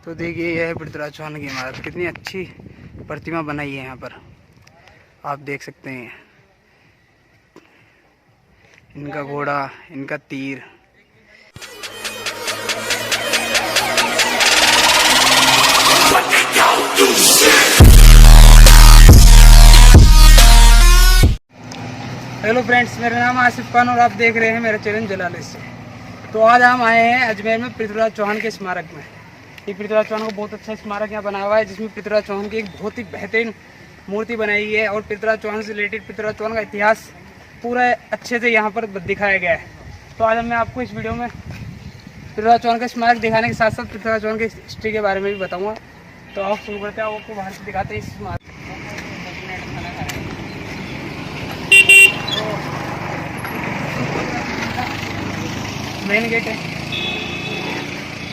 तो देखिए यह है पृथ्वीराज चौहान की इमारत, कितनी अच्छी प्रतिमा बनाई है यहाँ पर, आप देख सकते हैं। इनका घोड़ा, इनका तीर। हेलो फ्रेंड्स, मेरा नाम आसिफ खान और आप देख रहे हैं मेरा चैनल जलाले से। तो आज हम आए हैं अजमेर में पृथ्वीराज चौहान के स्मारक में। ये पृथ्वीराज चौहान को बहुत अच्छा स्मारक यहाँ बनाया हुआ है, जिसमें पृथ्वीराज चौहान की एक बहुत ही बेहतरीन मूर्ति बनाई गई है और पृथ्वीराज चौहान से रिलेटेड पृथ्वीराज चौहान का इतिहास पूरा अच्छे से यहाँ पर दिखाया गया है। तो आज मैं आपको इस वीडियो में पृथ्वीराज चौहान का स्मारक दिखाने के साथ साथ पृथ्वीराज चौहान की हिस्ट्री के बारे में भी बताऊँगा। तो आप शुरू करते हैं, आपको बाहर से दिखाते हैं इस स्मारक। मेन गेट है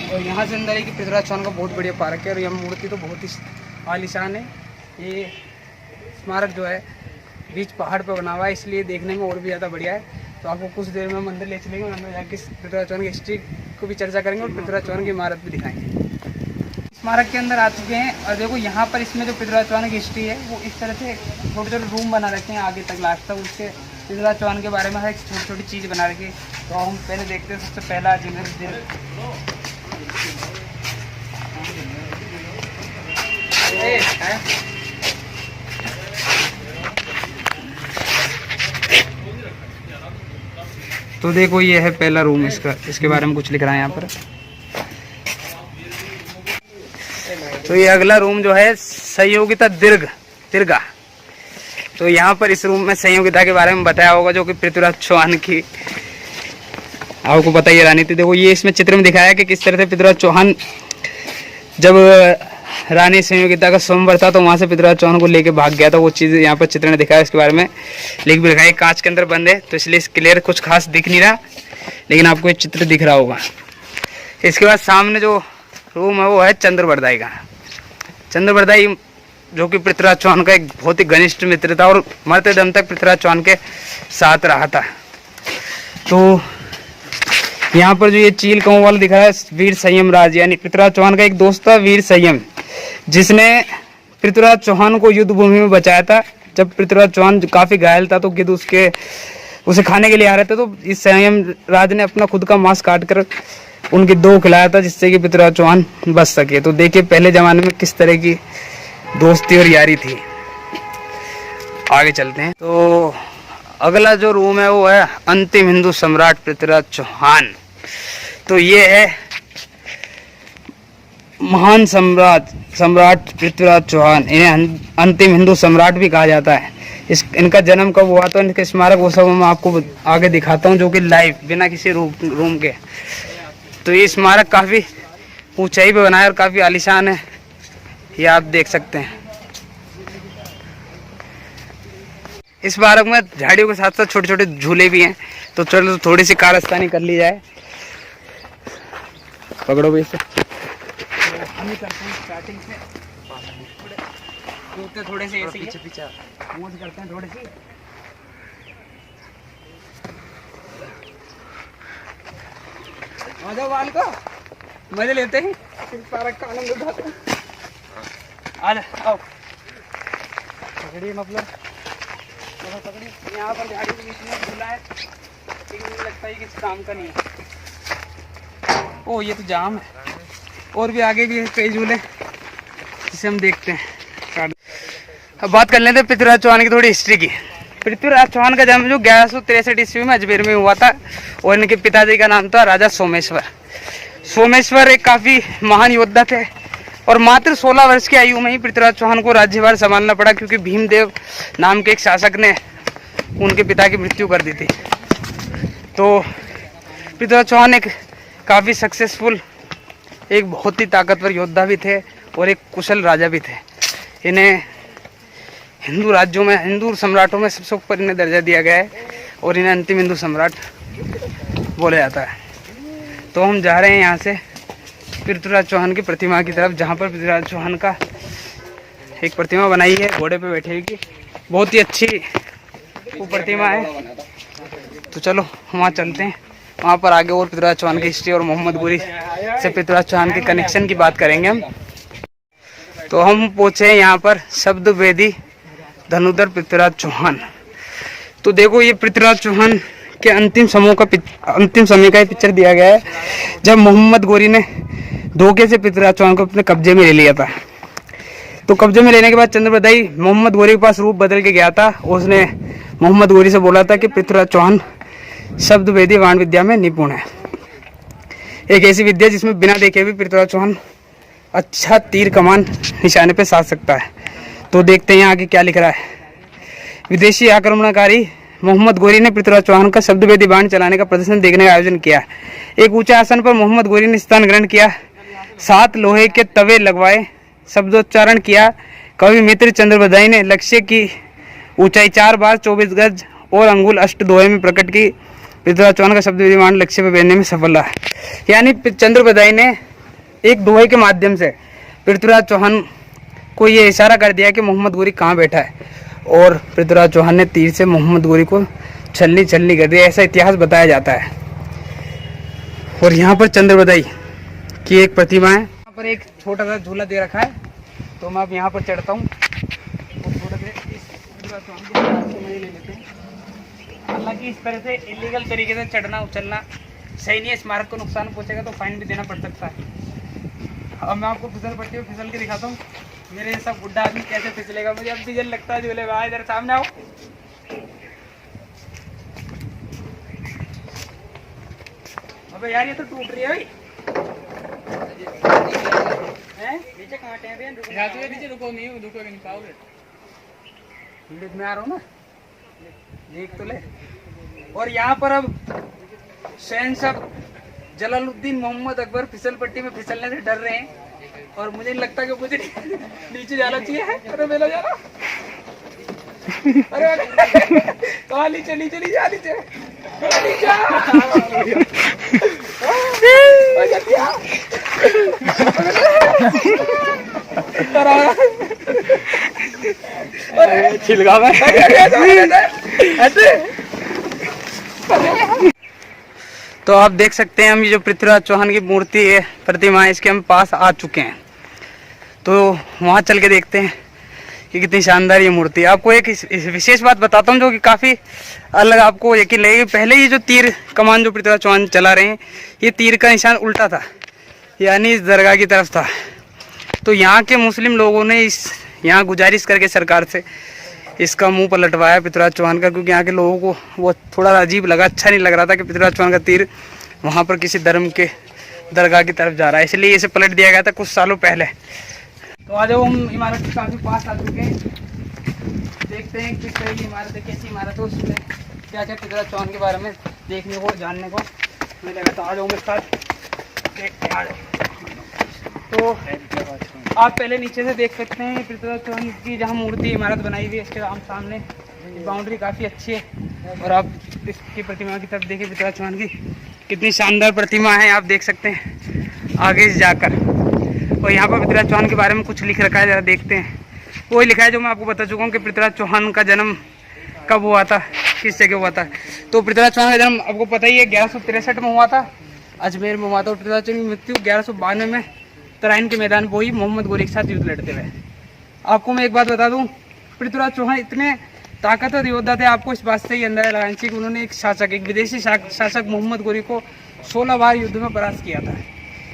और यहाँ से अंदर है कि पृथ्वीराज चौहान का बहुत बढ़िया पार्क है और यह मूर्ति तो बहुत ही आलीशान है। ये स्मारक जो है बीच पहाड़ पर बना हुआ है, इसलिए देखने में और भी ज़्यादा बढ़िया है। तो आपको कुछ देर में मंदिर ले चलेंगे, अंदर जाके पृथ्वीराज चौहान की हिस्ट्री को भी चर्चा करेंगे और पृथ्वीराज चौहान की इमारत भी दिखाएंगे। स्मारक के अंदर आ चुके हैं और देखो यहाँ पर इसमें जो पृथ्वीराज चौहान की हिस्ट्री है वो इस तरह से छोटे छोटे रूम बना रखे हैं आगे तक लास्ट तक, उसके पृथ्वीराज चौहान के बारे में हर एक छोटी छोटी चीज़ बना रखी। तो हम पहले देखते हैं सबसे पहला जिन्हें तो देखो ये है पहला रूम इसका, इसके बारे में कुछ लिख रहा है यहाँ पर। तो ये अगला रूम जो है संयोगिता दीर्घा। तो यहाँ पर इस रूम में संयोगिता के बारे में बताया होगा, जो कि पृथ्वीराज चौहान की आपको पता ही रानी थी। देखो ये इसमें चित्र में दिखाया कि किस तरह से पृथ्वीराज चौहान जब रानी संयोगिता का स्वयंवर था तो वहाँ से पृथ्वीराज चौहान को लेके भाग गया था। वो चीज़ यहाँ पर चित्र ने दिखाया, इसके बारे में लिख भी दिखाया। कांच के अंदर बंद है तो इसलिए क्लियर कुछ खास दिख नहीं रहा, लेकिन आपको ये चित्र दिख रहा होगा। इसके बाद सामने जो रूम है वो है चंद्रबरदाई का। चंद्रबरदाई जो कि पृथ्वीराज चौहान का एक बहुत ही घनिष्ठ मित्र था और मरते दम तक पृथ्वीराज चौहान के साथ रहा था। तो यहाँ पर जो ये चील कौं वाला दिख रहा है वीर संयम राज, यानी पृथ्वीराज चौहान का एक दोस्त था वीर संयम, जिसने पृथ्वीराज चौहान को युद्ध भूमि में बचाया था। जब पृथ्वीराज चौहान काफी घायल था तो गिद्ध उसे खाने के लिए आ रहे थे, तो इस संयम राज ने अपना खुद का मांस काट कर उनके दो खिलाया था, जिससे कि पृथ्वीराज चौहान बच सके। तो देखिए पहले जमाने में किस तरह की दोस्ती और यारी थी। आगे चलते हैं। तो अगला जो रूम है वो है अंतिम हिंदू सम्राट पृथ्वीराज चौहान। तो ये है महान सम्राट पृथ्वीराज चौहान, इन्हें अंतिम हिंदू सम्राट भी कहा जाता है। इनका जन्म कब हुआ तो इनके स्मारक वो सब मैं आपको आगे दिखाता हूँ, जो कि लाइव बिना किसी रूम के। तो ये स्मारक काफ़ी ऊंचाई पे बना है और काफ़ी आलीशान है, ये आप देख सकते हैं। इस स्मारक में झाड़ियों के साथ साथ छोटे छोटे झूले भी हैं। तो चलो थोड़ी सी कारस्तानी कर ली जाए। पकड़ो भी इसे। तो हम ही करते हैं स्टार्टिंग से, थोड़े से ऐसे पीछे मूव करते हैं थोड़ी सी। आ जाओ, वाल को मजे लेते हैं, पार्क का आनंद उठाते हैं। आ जाओ, पकड़िए मतलब पकड़िए। यहाँ पर झाड़ी के बीच में झूला है, लेकिन मुझे लगता है किसी काम का नहीं है। ओ ये तो जाम है, और भी आगे भी है कई झूले जिसे हम देखते हैं। अब बात कर लेते हैं पृथ्वीराज चौहान की थोड़ी हिस्ट्री की। पृथ्वीराज चौहान का जन्म जो 1163 ईस्वी में अजमेर में हुआ था और इनके पिताजी का नाम था राजा सोमेश्वर। सोमेश्वर एक काफ़ी महान योद्धा थे और मात्र 16 वर्ष की आयु में ही पृथ्वीराज चौहान को राज्यभार संभालना पड़ा, क्योंकि भीमदेव नाम के एक शासक ने उनके पिता की मृत्यु कर दी थी। तो पृथ्वीराज चौहान एक काफ़ी सक्सेसफुल, एक बहुत ही ताकतवर योद्धा भी थे और एक कुशल राजा भी थे। इन्हें हिंदू राज्यों में, हिंदू सम्राटों में सबसे ऊपर इन्हें दर्जा दिया गया है और इन्हें अंतिम हिंदू सम्राट बोला जाता है। तो हम जा रहे हैं यहाँ से पृथ्वीराज चौहान की प्रतिमा की तरफ, जहाँ पर पृथ्वीराज चौहान का एक प्रतिमा बनाई है घोड़े पे बैठे की, बहुत ही अच्छी वो प्रतिमा है। तो चलो वहाँ चलते हैं वहाँ पर आगे और पृथ्वीराज चौहान की हिस्ट्री और मोहम्मद गोरी से पृथ्वीराज चौहान के कनेक्शन की बात करेंगे हम। तो हम पहुँचे यहाँ पर शब्द वेदी धनुधर पृथ्वीराज चौहान। तो देखो ये पृथ्वीराज चौहान के अंतिम समय का पिक्चर दिया गया है, जब मोहम्मद गोरी ने धोखे से पृथ्वीराज चौहान को अपने कब्जे में ले लिया था। तो कब्जे में लेने के बाद चंद्रबदाई मोहम्मद गोरी के पास रूप बदल के गया था। उसने मोहम्मद गोरी से बोला था कि पृथ्वीराज चौहान शब्द वेदी वाण विद्या में निपुण है, एक ऐसी विद्या जिसमें बिना देखे भी पृथ्वीराज चौहान अच्छा तीर कमान निशाने पे साध सकता है। तो देखते हैं आगे क्या लिख रहा है। विदेशी आक्रमणकारी मोहम्मद गोरी ने पृथ्वीराज चौहान का शब्द वेदी बाण चलाने का प्रदर्शन देखने का आयोजन किया। एक ऊंचे आसन पर मोहम्मद गोरी ने स्थान ग्रहण किया, 7 लोहे के तवे लगवाए, शब्दोच्चारण किया। कवि मित्र चंद्रबदाई ने लक्ष्य की ऊंचाई 4 बार 24 गज और अंगुल अष्ट दोहे में प्रकट की। पृथ्वीराज चौहान का शब्द वेदी बाण लक्ष्य पर भेजने में सफल रहा। यानी चंद्रबदाई ने एक दोहे के माध्यम से पृथ्वीराज चौहान को ये इशारा कर दिया कि मोहम्मद गोरी कहाँ बैठा है, और पृथ्वीराज चौहान ने तीर से मोहम्मद गोरी को छलनी कर दिया, ऐसा इतिहास बताया जाता है। और यहाँ पर चंद्रबदाई की एक प्रतिमा है। यहाँ पर एक छोटा सा झूला दे रखा है, तो मैं अब यहाँ पर चढ़ता हूँ और थोड़ा देर इस पृथ्वीराज चौहान के मजे ले लेते हैं। हालांकि इस तरह से इलीगल तरीके से चढ़ना उछलना सही नहीं है, स्मारक को नुकसान पहुँचेगा तो फाइन भी देना पड़ सकता है। अब मैं आपको फिसल पट्टी में फिसल के दिखाता हूँ, मेरे जैसा बुढ़ा आदमी कैसे फिसलेगा। मुझे अब भी डर लगता है झूले में। इधर सामने आओ। अबे यार ये तो टूट रही है भाई। नीचे कांटे हैं, नीचे रुको, नहीं रुकोगे, नहीं पाओगे। लीड में आ रहा हूँ ना, देख तो ले। और यहाँ पर अब शहंशाह जलालुद्दीन मोहम्मद अकबर फिसल पट्टी में फिसलने से डर रहे हैं, और मुझे नहीं लगता कि मुझे नीचे जाना चाहिए। अरे मेला जाना, अरे कहाँ नीचे नीचे नीचे नीचे छिलका में ऐसे। तो आप देख सकते हैं हम ये जो पृथ्वीराज चौहान की मूर्ति है, प्रतिमा है, इसके हम पास आ चुके हैं। तो वहाँ चल के देखते हैं कि कितनी शानदार ये मूर्ति है। आपको एक विशेष बात बताता हूँ जो कि काफ़ी अलग आपको यकीन लगेगी। पहले ये जो तीर कमान जो पृथ्वीराज चौहान चला रहे हैं, ये तीर का निशान उल्टा था, यानी इस दरगाह की तरफ था। तो यहाँ के मुस्लिम लोगों ने यहाँ गुजारिश करके सरकार से इसका मुंह पलटवाया पृथ्वीराज चौहान का, क्योंकि यहाँ के लोगों को वो थोड़ा अजीब लगा, अच्छा नहीं लग रहा था कि पृथ्वीराज चौहान का तीर वहाँ पर किसी धर्म के दरगाह की तरफ जा रहा है, इसलिए इसे पलट दिया गया था कुछ सालों पहले। तो आज हम इमारत के काफ़ी पास आ चुके हैं, देखते हैं किस तरह की इमारत है, कैसी इमारत है, उसमें क्या क्या पृथ्वीराज चौहान के बारे में देखने को जानने को मिलेगा। तो आ जाओ मेरे साथ, देखते हैं। आ जाओ। तो आप पहले नीचे से देख सकते हैं पृथ्वीराज चौहान की जहाँ मूर्ति इमारत बनाई हुई है, इसके सामने बाउंड्री काफ़ी अच्छी है। और आप इसकी प्रतिमा की तरफ देखिए, पृथ्वीराज चौहान की कितनी शानदार प्रतिमा है, आप देख सकते हैं आगे जाकर। और यहाँ पर पृथ्वीराज चौहान के बारे में कुछ लिख रखा है, ज़रा देखते हैं। वही लिखा है जो मैं आपको बता चुका हूँ कि पृथ्वीराज चौहान का जन्म कब हुआ था, किस जगह हुआ था। तो पृथ्वीराज चौहान का जन्म आपको पता ही है 1163 में हुआ था, अजमेर में हुआ था। और पृथ्वीराज चौहान की मृत्यु 1192 में तराइन के मैदान पर हुई, मोहम्मद गोरी के साथ युद्ध लड़ते हुए। आपको मैं एक बात बता दूं, पृथ्वीराज चौहान इतने ताकतवर योद्धा थे, आपको इस बात से ही अंदाजा लगाना चाहिए कि उन्होंने एक विदेशी शासक मोहम्मद गोरी को 16 बार युद्ध में परास्त किया था,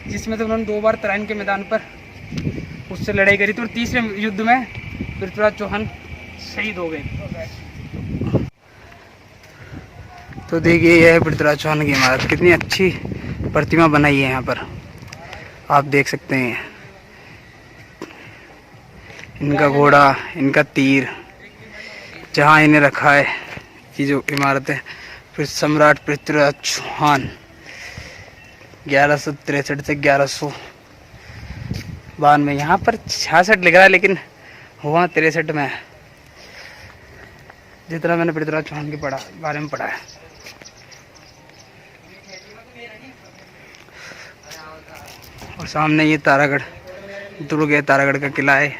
जिसमें से उन्होंने 2 बार तराइन के मैदान पर उससे लड़ाई करी थी, और तीसरे युद्ध में पृथ्वीराज चौहान शहीद हो गए। तो देखिए यह है पृथ्वीराज चौहान की इमारत, कितनी अच्छी प्रतिमा बनाई है यहाँ पर, आप देख सकते हैं। इनका घोड़ा, इनका तीर, जहाँ इन्हें रखा है, ये जो इमारत है। फिर सम्राट पृथ्वीराज चौहान 1163 से 1192, यहाँ पर 66 लिख रहा है, लेकिन हुआ 63 में, जितना मैंने पृथ्वीराज चौहान के बारे में पढ़ा है। और सामने ये तारागढ़ दुर्ग है, तारागढ़ का किला है।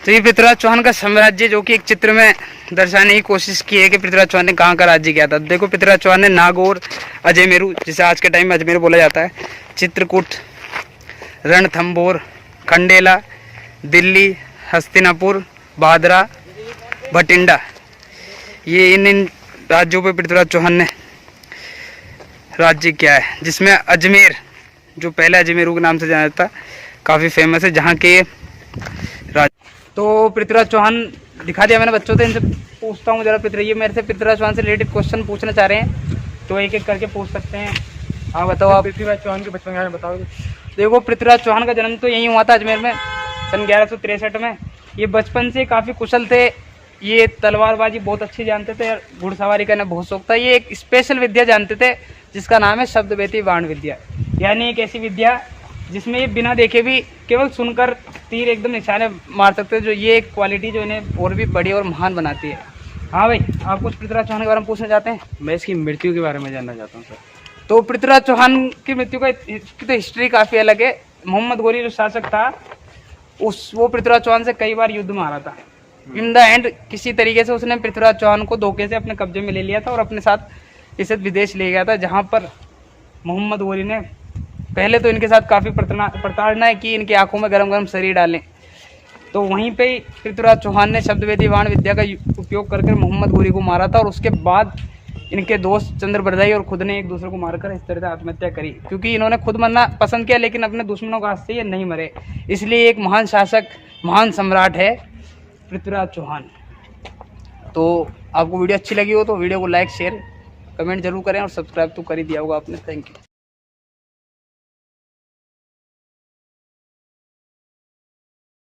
तो ये पृथ्वीराज चौहान का साम्राज्य जो कि एक चित्र में दर्शाने की कोशिश की है कि पृथ्वीराज चौहान ने कहाँ का राज्य किया था। देखो पृथ्वीराज चौहान ने नागौर, अजयमेरू, जिसे आज के टाइम में अजमेर बोला जाता है, चित्रकूट, रणथंभौर, खंडेला, दिल्ली, हस्तिनापुर, भादरा, भटिंडा, ये इन राज्यों पे पृथ्वीराज चौहान ने राज्य किया है। जिसमें अजमेर, जो पहले अजमेरू के नाम से जाना जाता, काफ़ी फेमस है, जहाँ के राज। तो पृथ्वीराज चौहान दिखा दिया मैंने बच्चों से। इनसे पूछता हूँ जरा, ये मेरे से पृथ्वीराज चौहान से रिलेटेड क्वेश्चन पूछना चाह रहे हैं, तो एक एक करके पूछ सकते हैं। हाँ बताओ आप पृथ्वीराज चौहान के बचपन के बारे में बताओ। देखो पृथ्वीराज चौहान का जन्म तो यहीं हुआ था, अजमेर में, सन 1163 में। ये बचपन से काफ़ी कुशल थे, ये तलवारबाजी बहुत अच्छी जानते थे, घुड़सवारी करना बहुत शौक था। ये एक स्पेशल विद्या जानते थे जिसका नाम है शब्दवेदी बाण विद्या, यानी एक ऐसी विद्या जिसमें ये बिना देखे भी केवल सुनकर तीर एकदम निशाने मार सकते हैं, जो ये एक क्वालिटी जो इन्हें और भी बड़ी और महान बनाती है। हाँ भाई, आप कुछ पृथ्वीराज चौहान के बारे में पूछना चाहते हैं? मैं इसकी मृत्यु के बारे में जानना चाहता हूँ सर। तो पृथ्वीराज चौहान की मृत्यु की तो हिस्ट्री काफ़ी अलग है। मोहम्मद गोरी जो शासक था वो पृथ्वीराज चौहान से कई बार युद्ध में हारा था। इन द एंड किसी तरीके से उसने पृथ्वीराज चौहान को धोखे से अपने कब्जे में ले लिया था और अपने साथ इसे विदेश ले गया था, जहाँ पर मोहम्मद गोरी ने पहले तो इनके साथ काफ़ी प्रताड़नाएं की, इनकी आंखों में गरम गरम शरीर डालें। तो वहीं पे ही पृथ्वीराज चौहान ने शब्दवेदी बाण विद्या का उपयोग करके मोहम्मद गोरी को मारा था, और उसके बाद इनके दोस्त चंद्रबरदाई और खुद ने एक दूसरे को मारकर इस तरह से आत्महत्या करी, क्योंकि इन्होंने खुद मरना पसंद किया लेकिन अपने दुश्मनों के हाथ से ये नहीं मरे। इसलिए एक महान शासक, महान सम्राट है पृथ्वीराज चौहान। तो आपको वीडियो अच्छी लगी हो तो वीडियो को लाइक, शेयर, कमेंट जरूर करें, और सब्सक्राइब तो कर ही दिया होगा आपने। Thank you.